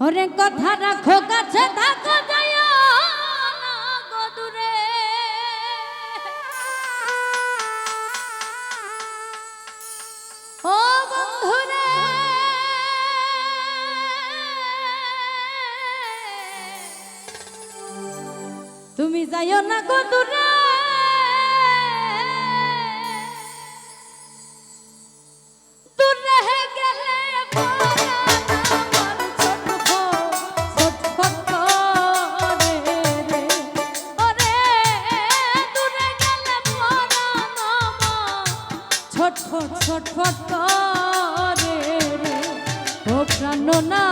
ওরে কথা রাখো কাছে থাকো যাইও না গো দূরে ও বন্ধুরে তুমি যাইও না গো দূরে ছটফট করে রে ও প্রাণনা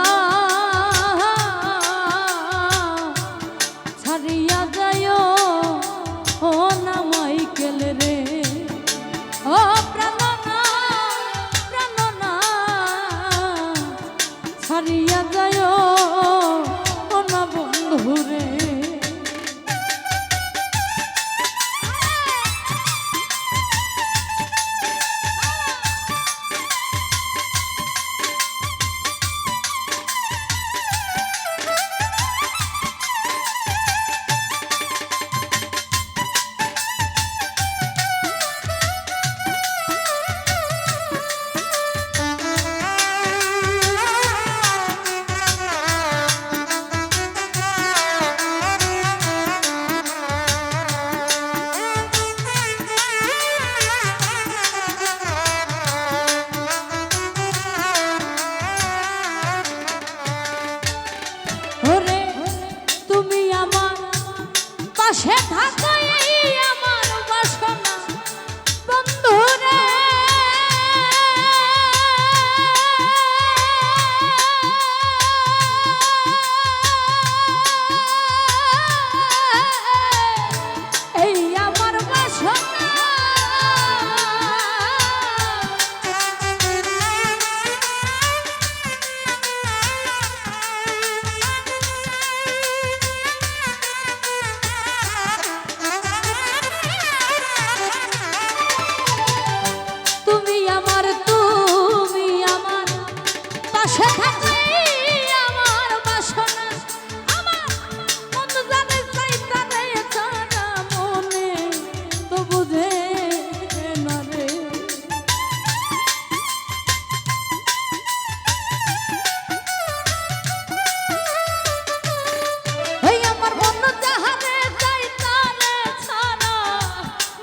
ছাড়িয়া যাইও ও না মাইকেল রে ও প্রাণনা প্রাণনা ছাড়িয়া যাইও ও না বন্ধু রে পাশে থাকো এই আমার বাসনা বন্ধু রে এই আমার বাসনা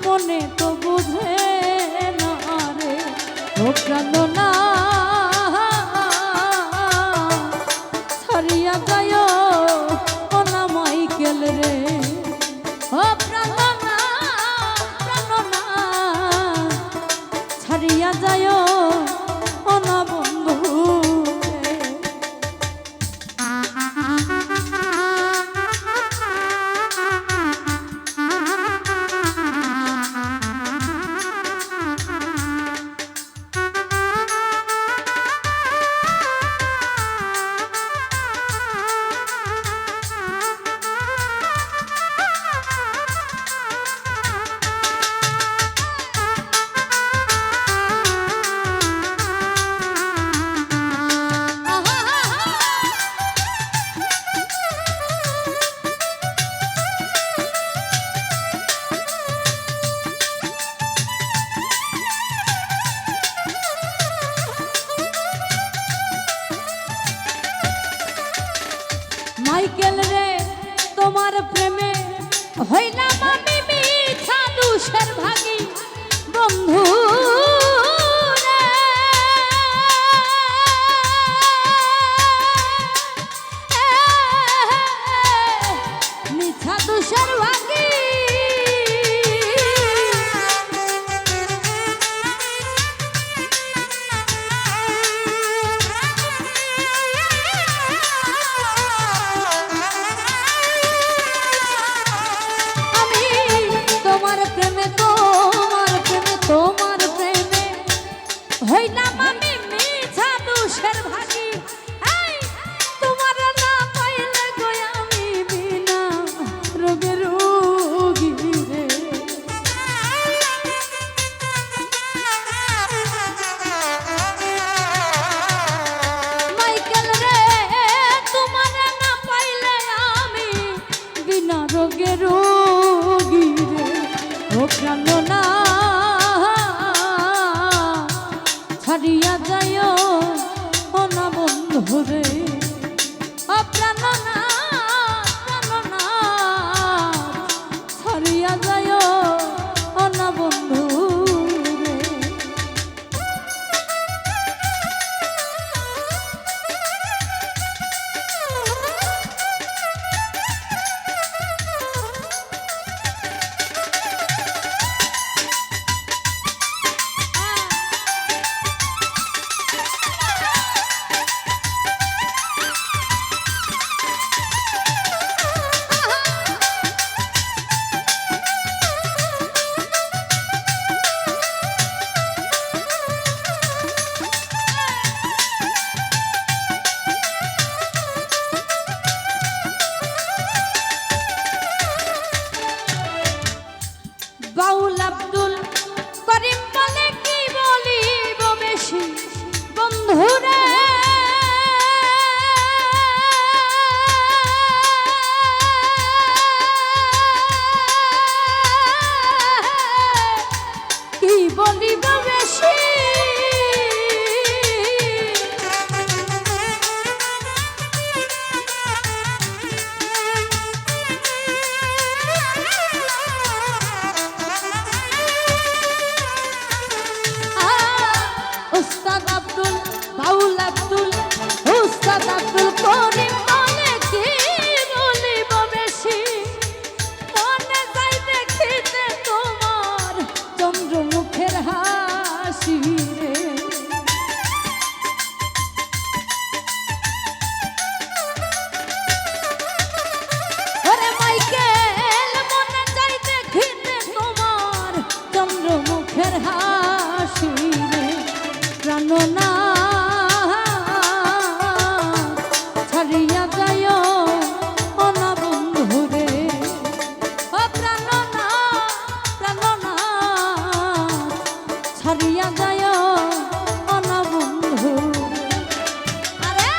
মনে তো বুঝে না রে ও প্রাণনা ছাড়িয়া যাইও ও না মাইকেল রে ও প্রাণনা প্রাণনা ছাড়িয়া যাইও ও না বন্ধু মাইকেল রে তোমার প্রেমে হইলাম আমি মিছা দুষের ভাগী বন্ধু রে মিছা দুষের ভাগী তোমার প্রেমে হইলাম আমি মিছা দুষের ভাগী তোমার না পাইলে গো আমি বিনা রোগের রোগী রে মাইকেল রে বন্ধু রে ও প্রাণনা ছাড়িয়া যায় ও না বন্ধু রে। বাউল আব্দুল করিম বলে কি বলিব বেশি বন্ধুরে কি বলিব বেশি উস্তাদ আব্দুল বাউল আব্দুল উস্তাদ আব্দুল করিম বলে কি বলিব বেশি মনে যাই দেখিতে তোমার চন্দ্রমুখের হাসি রে। ওরে মাইকেল মনে যাই দেখিতে তোমার চন্দ্রমুখের হাসি রে। প্রাণনা ছাড়িয়া যায় ও না বন্ধু রে ও প্রাণনা ছাড়িয়া যায় ও না বন্ধু। আরে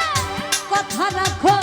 কথা রাখো